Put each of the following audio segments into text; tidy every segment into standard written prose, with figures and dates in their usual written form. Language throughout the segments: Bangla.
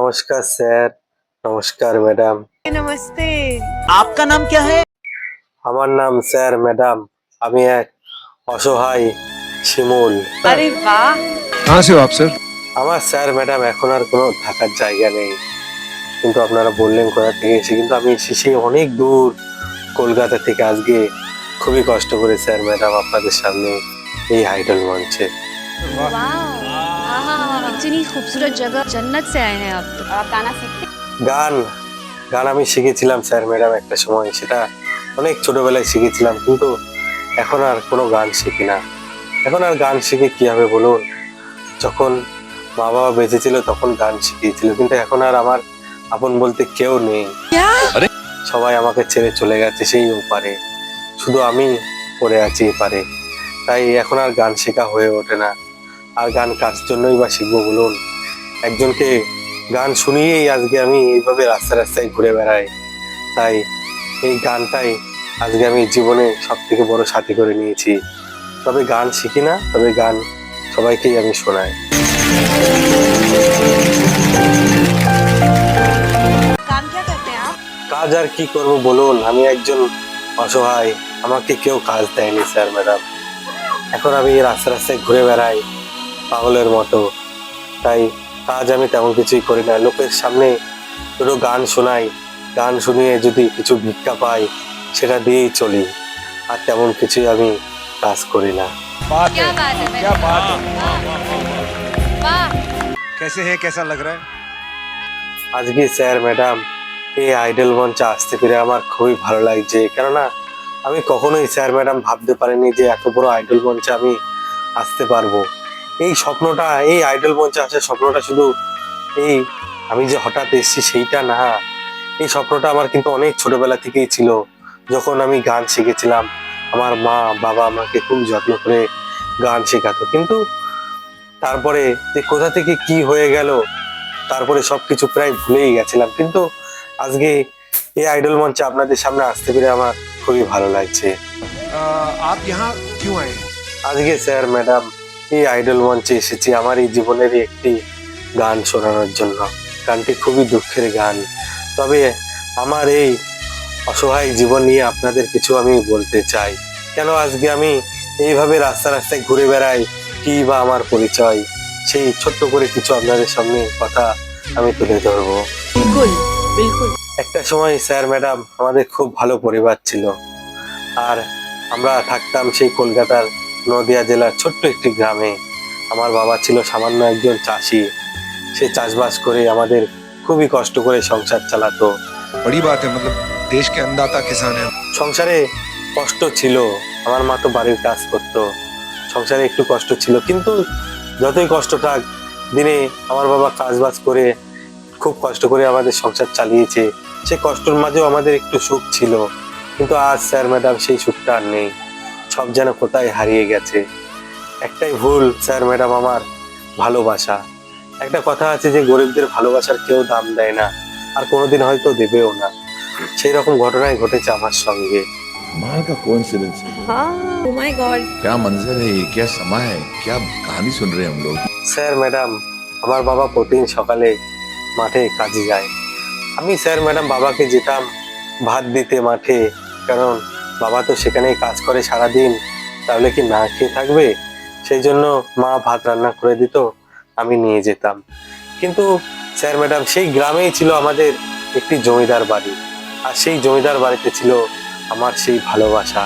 नमस्कार सर। नमस्कार मैडम। नमस्ते। आपका नाम क्या है? আমার নাম স্যার ম্যাডাম। আমি এক অসহায় শিমুল। अरे वाह। कहाँ से हो आप सर? আমার স্যার ম্যাডাম এখন আর কোনো থাকার জায়গা নেই, কিন্তু আপনারা বললেন কোথা থেকে এসে, কিন্তু আমি এসেছি অনেক দূর কলকাতা থেকে। আজকে খুবই কষ্ট করে স্যার ম্যাডাম আপনাদের সামনে এই আইডল মঞ্চে। इतनी खूबसूरत जगह, जन्नत से आए हैं आप तो। आप गाना सीखते গান গান আমি শিখেছিলাম স্যার ম্যাডাম একটা সময়, সেটা অনেক ছোটবেলায় শিখেছিলাম, কিন্তু এখন আর কোনো গান শিখি না। এখন আর গান শিখে কি হবে বলুন? যখন মা বাবা বেঁচে ছিল তখন গান শিখিয়েছিল, কিন্তু এখন আর আমার আপন বলতে কেউ নেই। সবাই আমাকে ছেড়ে চলে গেছে সেই ওপারে, শুধু আমি পড়ে আছি এপারে। তাই এখন আর গান শেখা হয়ে ওঠে না। আর গান কার জন্যই বা শিখবো বলুন? একজনকে গান শুনিয়েই আজকে আমি এইভাবে রাস্তায় রাস্তায় ঘুরে বেড়াই। তাই এই গানটাই আজকে আমি জীবনে সব থেকে বড় সাথী করে নিয়েছি। তবে গান শিখি না, তবে গান সবাইকেই আমি শোনাই। काम क्या करते हैं आप? কাজ আর কি করব বলুন? আমি একজন অসহায়, আমাকে কেউ কাজ দেয়নি স্যার ম্যাডাম। এখন আমি রাস্তা রাস্তায় ঘুরে বেড়াই পাগলের মতো। তাই কাজ আমি তেমন কিছুই করি না। লোকের সামনে দুটো গান শোনাই, গান শুনিয়ে যদি কিছু ভিক্ষা পাই সেটা দিয়েই চলি। আর তেমন কিছুই আমি কাজ করি না। बात क्या है, बात है क्या बात है? वाह। कैसे है, कैसा लग रहा है? আজকে স্যার ম্যাডাম এই আইডল মঞ্চে আসতে পেরে আমার খুবই ভালো লাগছে, কেননা আমি কখনোই স্যার ম্যাডাম ভাবতে পারিনি যে এত বড় আইডল মঞ্চে আমি আসতে পারবো। এই স্বপ্নটা, এই আইডল মঞ্চে আসার স্বপ্নটা শুধু এই আমি যে হঠাৎ এসেছি সেইটা না। এই স্বপ্নটা আমার কিন্তু অনেক ছোটবেলা থেকেই ছিল। যখন আমি গান শিখেছিলাম, আমার মা বাবা আমাকে খুব যত্ন করে গান শেখাতো, কিন্তু তারপরে যে কোথা থেকে কি হয়ে গেল, তারপরে সবকিছু প্রায় ভুলেই গেছিলাম। কিন্তু আজকে এই আইডল মঞ্চে আপনাদের সামনে আসতে পেরে আমার খুবই ভালো লাগছে। आप यहाँ क्यों आए हैं? আজকে স্যার ম্যাডাম এই আইডল মঞ্চে এসেছি আমার এই জীবনেরই একটি গান শোনানোর জন্য। গানটি খুবই দুঃখের গান, তবে আমার এই অসহায় জীবন নিয়ে আপনাদের কিছু আমি বলতে চাই। কেন আজকে আমি এইভাবে রাস্তা রাস্তায় ঘুরে বেড়াই, কি বা আমার পরিচয়, সেই ছোট্ট করে কিছু আপনাদের সামনে কথা আমি তুলে ধরবো। बिल्कुल बिल्कुल। একটা সময় স্যার ম্যাডাম আমাদের খুব ভালো পরিবার ছিল। আর আমরা থাকতাম সেই কলকাতার নদিয়া জেলার ছোট্ট একটি গ্রামে। আমার বাবা ছিল সামান্য একজন চাষি। সে চাষবাস করে আমাদের খুবই কষ্ট করে সংসার চালাতো। बड़ी बात है, मतलब देश के अन्नदाता किसान है। সংসারে কষ্ট ছিল, আমার মা তো বাড়ির কাজ করতো, সংসারে একটু কষ্ট ছিল, কিন্তু যতই কষ্ট থাক, দিনে আমার বাবা কাজবাজ করে খুব কষ্ট করে আমাদের সংসার চালিয়েছে। সেই কষ্টের মাঝেও আমাদের একটু সুখ ছিল, কিন্তু আজ স্যার ম্যাডাম সেই সুখটা আর নেই। সব যেন কোথায় হারিয়ে গেছে। একটাই ভুল স্যার ম্যাডাম, আমার ভালোবাসা। একটা কথা আছে যে গরিবদের ভালোবাসার কেউ দাম দেয় না, আর কোনোদিন হয়তো দেবেও না। সেই রকম ঘটনাই ঘটেছে আমার সঙ্গে। कमाल का कोइंसिडेंस है। हाँ। Oh my God। क्या मंजर है ये, क्या समा है, क्या कहानी सुन रहे हैं हम लोग। স্যার ম্যাডাম আমার বাবা প্রতিদিন সকালে মাঠে কাজে যায়। আমি স্যার ম্যাডাম বাবাকে যেতাম ভাত দিতে মাঠে, কারণ বাবা তো সেখানেই কাজ করে সারাদিন, তাহলে কি না খেয়ে থাকবে? সেই জন্য মা ভাত রান্না করে দিত, আমি নিয়ে যেতাম। কিন্তু স্যার ম্যাডাম সেই গ্রামেই ছিল আমাদের একটি জমিদার বাড়ি, আর সেই জমিদার বাড়িতে ছিল আমার সেই ভালোবাসা।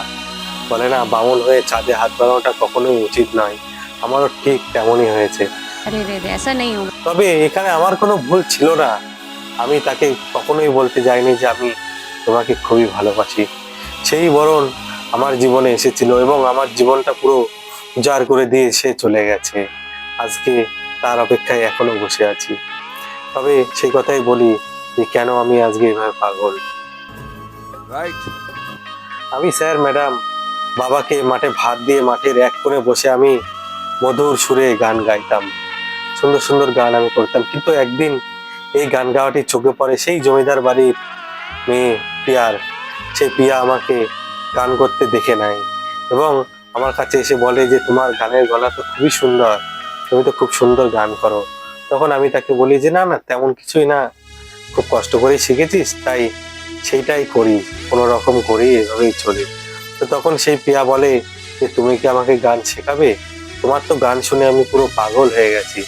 বলে না, বামুন হয়ে চাঁদে হাত বাড়ানোটা কখনোই উচিত নয়, আমারও ঠিক তেমনই হয়েছে। अरे रे रे, ऐसा नहीं होगा। তবে এখানে আমার কোনো ভুল ছিল না। আমি তাকে কখনোই বলতে যাইনি যে আমি তোমাকে খুবই ভালোবাসি। সেই বরং আমার জীবনে এসেছিল এবং আমার জীবনটা পুরো উজাড় করে দিয়ে সে চলে গেছে। আজকে তার অপেক্ষায় এখনো বসে আছি। তবে সেই কথাই বলি যে কেন আমি আজকে এভাবে পাগল। राइट। আমি স্যার ম্যাডাম বাবাকে মাঠে ভাত দিয়ে মাঠের এক কোণে বসে আমি মধুর সুরে গান গাইতাম, সুন্দর সুন্দর গান আমি করতাম। কিন্তু একদিন এই গান গাওয়াটি চোখে পড়ে সেই জমিদার বাড়ির মেয়ে পিয়ার। সেই পিয়া আমাকে গান করতে দেখে নেয় এবং আমার কাছে এসে বলে যে তোমার গানের গলা তো খুবই সুন্দর, তুমি তো খুব সুন্দর গান করো, তখন আমি তাকে বলি যে না না তেমন কিছুই না, খুব কষ্ট করে শিখেছিস তাই সেইটাই করি, কোনো রকম করি, এভাবেই চলি। তো তখন সেই প্রিয়া বলে যে তুমি কি আমাকে গান শেখাবে, তোমার তো গান শুনে আমি পুরো পাগল হয়ে গেছি।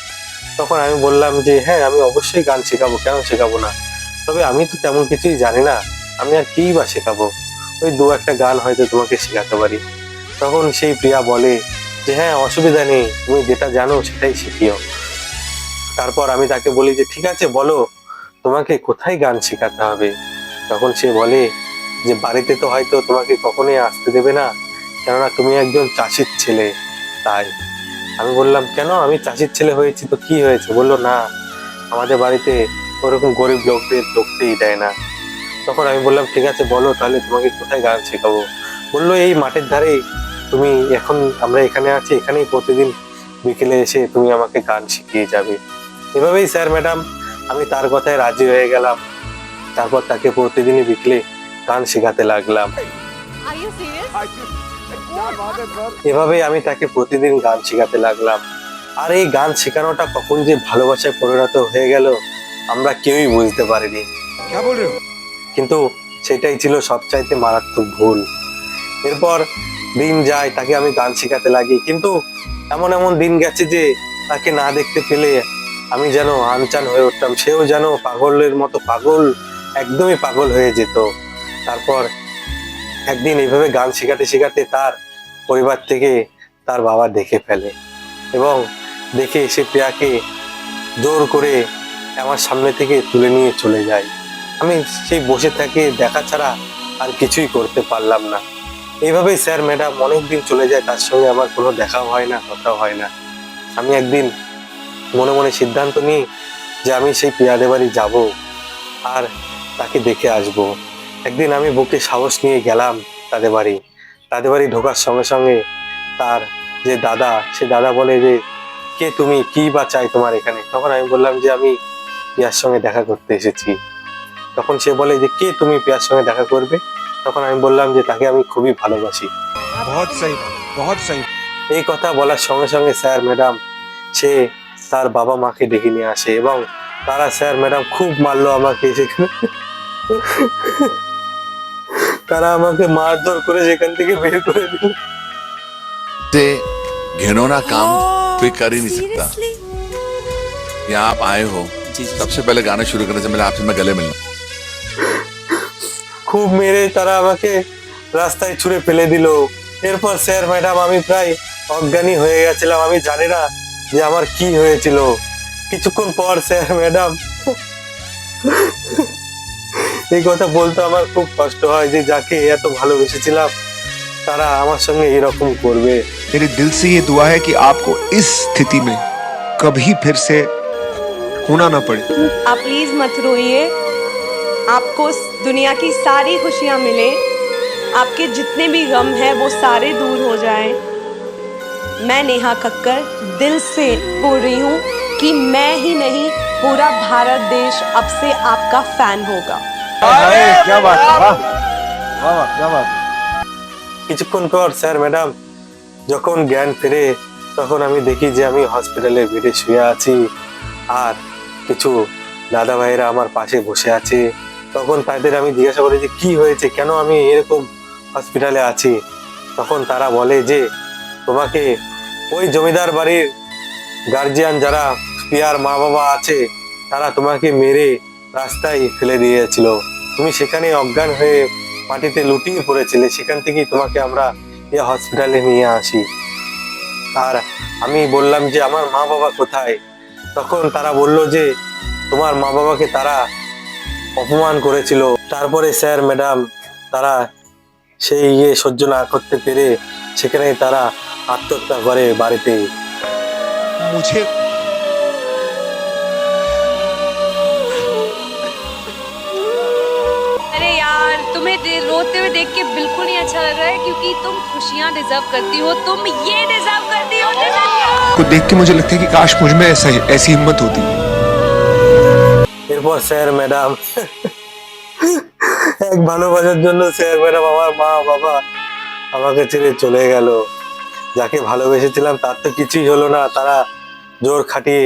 তখন আমি বললাম যে হ্যাঁ আমি অবশ্যই গান শেখাবো, কেন শেখাবো না, তবে আমি তো তেমন কিছুই জানি না, আমি আর কিই বা শেখাবো, ওই দু একটা গান হয়তো তোমাকে শেখাতে পারি। তখন সেই প্রিয়া বলে যে হ্যাঁ অসুবিধা নেই, তুমি যেটা জানো সেটাই শিখিও। তারপর আমি তাকে বলি যে ঠিক আছে বলো তোমাকে কোথায় গান শেখাতে হবে। তখন সে বলে যে বাড়িতে তো হয়তো তোমাকে কখনোই আসতে দেবে না, কেননা তুমি একজন চাষির ছেলে তাই। আমি বললাম কেন, আমি চাষির ছেলে হয়েছি তো কি হয়েছে, বললো না আমাদের বাড়িতে ওরকম গরিব লোকদের ঢুকতেই দেয় না। তখন আমি বললাম ঠিক আছে বলো তাহলে তোমাকে কোথায় গান শেখাবো। বললো এই মাঠের ধারে, তুমি এখন আমরা এখানে আছি, এখানেই প্রতিদিন বিকেলে এসে তুমি আমাকে গান শিখিয়ে যাবে। এভাবেই স্যার ম্যাডাম আমি তার কথায় রাজি হয়ে গেলাম। তারপর তাকে প্রতিদিনই বিকেলে গান শেখাতে লাগলাম। Are you serious? এভাবেই আমি তাকে প্রতিদিন গান শেখাতে লাগলাম। আর এই গান শেখানোটা কখন যে ভালোবাসায় পরিণত হয়ে গেল আমরা কেউই বুঝতে পারিনি। क्या बोल रहे हो? কিন্তু সেটাই ছিল সবচাইতে মারাত্মক ভুল। এরপর দিন যায়, তাকে আমি গান শেখাতে লাগি, কিন্তু এমন এমন দিন গেছে যে তাকে না দেখতে পেলে আমি যেন আনচান হয়ে উঠতাম, সেও যেন পাগলের মতো পাগল, একদমই পাগল হয়ে যেত। তারপর একদিন এইভাবে গান শেখাতে শেখাতে তার পরিবার থেকে তার বাবা দেখে ফেলে এবং দেখে এসে প্রিয়াকে জোর করে আমার সামনে থেকে তুলে নিয়ে চলে যায়। আমি সেই বসে থেকে দেখা ছাড়া আর কিছুই করতে পারলাম না। এইভাবেই স্যার ম্যাডাম অনেকদিন চলে যায়, তার সঙ্গে আমার কোনো দেখাও হয় না, কথাও হয় না। আমি একদিন মনে মনে সিদ্ধান্ত নিই যে আমি সেই প্রিয়াদের বাড়ি যাব আর তাকে দেখে আসব। একদিন আমি বুকে সাহস নিয়ে গেলাম তাদের বাড়ি। তাদের বাড়ি ঢোকার সঙ্গে সঙ্গে তার যে দাদা, সে দাদা বলে যে কে তুমি, কি বা চাই তোমার এখানে। তখন আমি বললাম যে আমি প্রিয়ার সঙ্গে দেখা করতে এসেছি। তখন সে বলে যে কে তুমি, প্রিয়ার সঙ্গে দেখা করবে। তখন আমি বললাম যে তাকে আমি খুবই ভালোবাসি। बहुत सही बात, बहुत सही। এই কথা বলার সঙ্গে সঙ্গে স্যার ম্যাডাম সে তার বাবা মাকে ডেকে নিয়ে আসে এবং তারা স্যার ম্যাডাম খুব মারলো আমাকে সেখানে। তারা আমাকে মারধর করে সেখান থেকে বের করে দিল। से घिनौना काम कोई कर ही नहीं सकता। Seriously? यहाँ आप आए हो, सबसे पहले गाना शुरू करने से पहले आपसे मैं गले मिलना। খুব মেরে তারা আমাকে রাস্তায় ছুঁড়ে ফেলে দিল। এরপর স্যার ম্যাডাম আমি প্রায় অজ্ঞানী হয়ে গেছিলাম, আমি জানি না যে আমার কি হয়েছিল। কিছুক্ষণ পর স্যার ম্যাডাম, এই কথা বলতে আমার খুব কষ্ট হয় যে যাকে এত ভালোবেসেছিলাম তারা আমার সঙ্গে এরকম করবে। मेरे दिल से ये दुआ है कि आपको इस स्थिति में कभी फिर से होना ना पड़े। आप प्लीज मत रोइए, आपको इस दुनिया की सारी खुशियां मिले, आपके जितने भी गम हैं वो सारे दूर हो जाएं। मैं नेहा कक्कर दिल से बोल रही हूँ कि मैं ही नहीं पूरा भारत देश अब से आपका फैन होगा। क्या बात है, वाह वाह वाह, क्या बात है। কিছুক্ষণ পর স্যার ম্যাডাম যখন জ্ঞান ফেরে তখন আমি দেখি যে আমি হসপিটালের বেডে শুয়ে আছি আর কিছু দাদা ভাইরা আমার পাশে বসে আছে। তখন তাদের আমি জিজ্ঞাসা করি যে কি হয়েছে, কেন আমি এরকম হসপিটালে আছি। তখন তারা বলে যে তোমাকে ওই জমিদার বাড়ির গার্জিয়ান যারা প্রিয়ার মা বাবা আছে তারা তোমাকে মেরে রাস্তায় ফেলে দিয়েছিল, তুমি সেখানে অজ্ঞান হয়ে মাটিতে লুটিয়ে পড়েছিলে, সেখান থেকেই তোমাকে আমরা এই হসপিটালে নিয়ে আসি। আর আমি বললাম যে আমার মা বাবা কোথায়। তখন তারা বলল যে তোমার মা বাবাকে তারা অপমান করেছিল। তারপরে স্যার ম্যাডাম তারা সেই সহ্য না করতে পেরে সেখানে তারা আত্মহত্যা করে বাড়িতেই। मुझे अरे यार तुम्हें रोते हुए देख के बिल्कुल नहीं अच्छा लग रहा है, क्योंकि तुम खुशियाँ डिजर्व करती हो, तुम ये डिजर्व करती हो। को देख के मुझे लगता है कि काश मुझ में ऐसी हिम्मत होती। এরপর স্যার ম্যাডাম এক ভালোবাসার জন্য স্যার ম্যাডাম আমার মা বাবা আমাকে ছেড়ে চলে গেল। যাকে ভালোবেসেছিলাম তার তো কিছুই হলো না, তারা জোর খাটিয়ে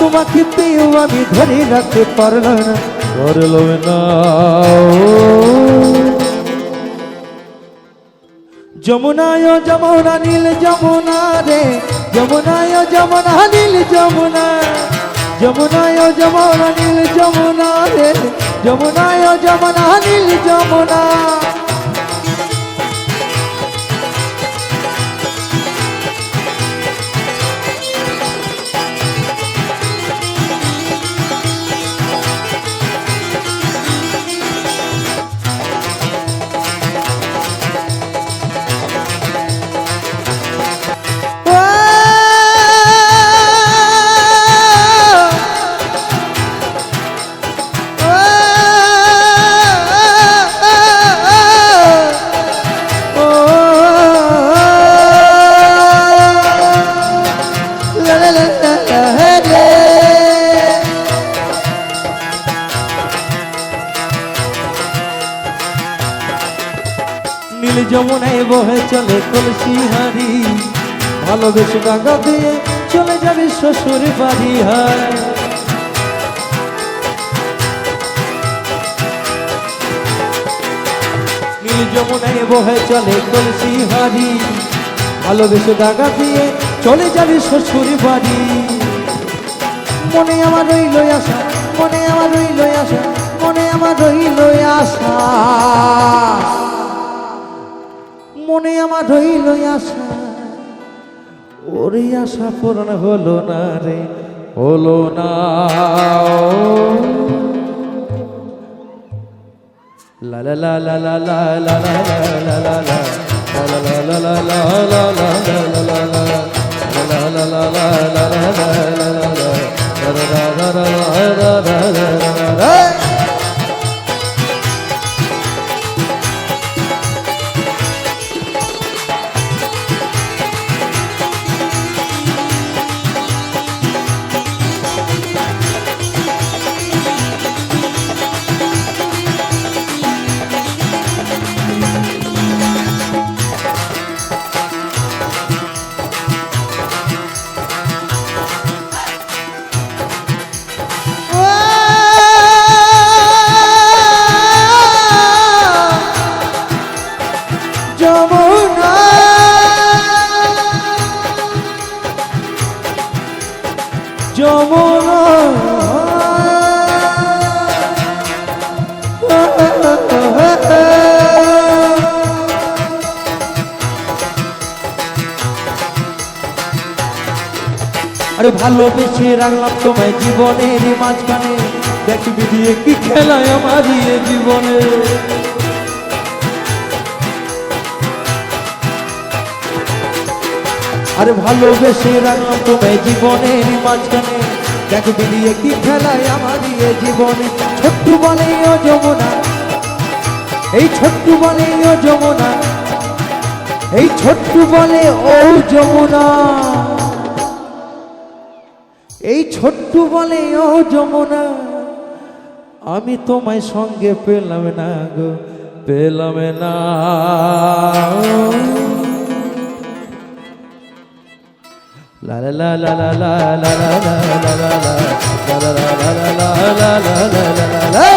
তোমাকে পেয়েও আমি ধরে রাখতে পারলাম না, পারলাম না। যমুনায় যমুনা নীল যমুনা রে, যমুনায় যমুনা নীল যমুনা, যমুনায় যমুনা নীল যমুনা রে, যমুনায় যমুনা নীল যমুনা। নীল যমুনায় বহে চলে কলসি হারি, ভালোবেসে ডাঙ্গা দিয়ে চলে যাবে শ্বশুর বাড়ি। হায় নীল যমুনায় বহে চলে কলসি হারি, ভালোবেসে ডাঙ্গা দিয়ে চলে যাবে শ্বশুর বাড়ি। মনে আমার রইল আশা, মনে আমার রইল আশা, মনে আমার রইল আশা, মনে আমার রইল আশা, ওরে আশা পূরণ হলো না রে, হলো না। লা লা লা লা লা লা লা লা লা লা লা যমুনা যমুনা আরে ভালোবেসে রাখলাম তোমায় জীবনের মাঝখানে, দেখবি দিয়ে কি খেলায় আমার জীবনে। আরে ভালোবেসে রাখলাম তোমায় জীবনের মাঝখানে, দেখবি দিয়ে কি খেলায় আমার জীবনে। ছোট্ট বলে ও যমুনা, এই ছোট্ট বলে ও যমুনা, এই ছোট্ট বলে ও যমুনা, এই ছোট্ট বলে ও যমুনা, আমি তোমায় সঙ্গে পেলাম না গো, পেলাম না। লা লা লা লা লা লা লা লা লা লা লা লা।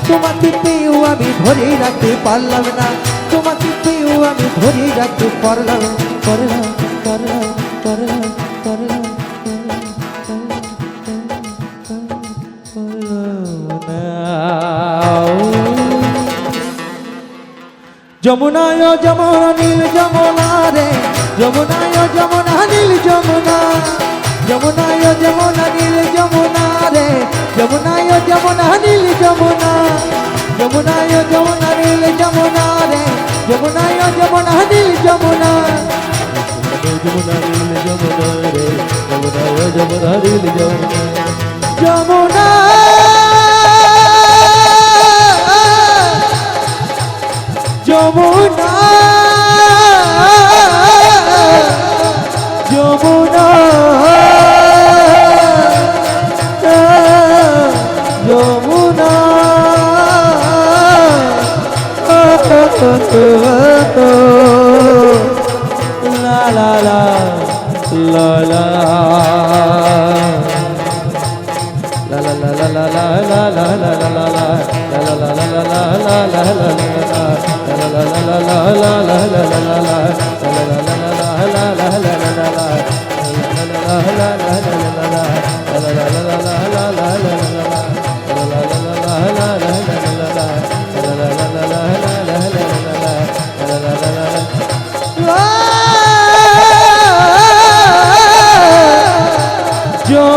তোমাকে পেয়েও আমি ধরে রাখতে পারলাম না, তোমাকে পেয়েও আমি ধরে রাখতে পারলাম, পারলাম পারলাম পারলাম পারলাম যমুনায় যমুনা নীল যমুনা রে, যমুনায় যমুনা নীল যমুনা, যমুনায় যমুনা নীল যমুনা রে, যমুনায় যমুনা নীল যমুনা, যমুনায় যমুনা নীল যমুনা রে, যমুনায় যমুনা নীল যমুনা, যমুনা নীল যমুনা রে, যমুনায় যমুনা নীল যমুনা, যমুনা যমুনা যমুনা যমুনা যমুনা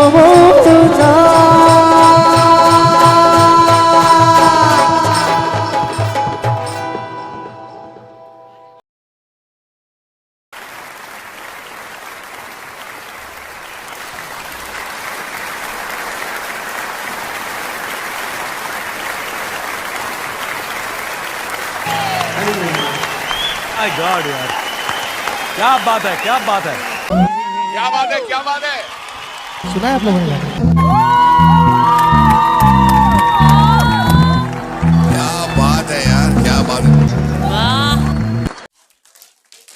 যমুনা माय गॉड यार, क्या बात है, क्या बात है। क्या बात है, क्या बात है। सुना है आप लोगों ने? क्या बात है यार, क्या बात है।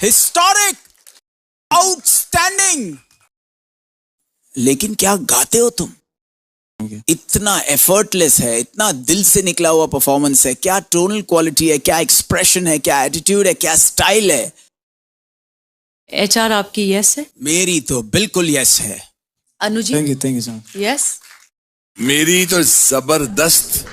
Historic, outstanding. लेकिन क्या गाते हो तुम? इतना एफर्टलेस है, इतना दिल से निकला हुआ परफॉर्मेंस है। क्या टोनल क्वालिटी है, क्या एक्सप्रेशन है, क्या एटीट्यूड है, क्या स्टाइल है। एचआर आपकी यस है? मेरी तो बिल्कुल यस है। Anuji? Thank you sir. Yes? मेरी तो जबरदस्त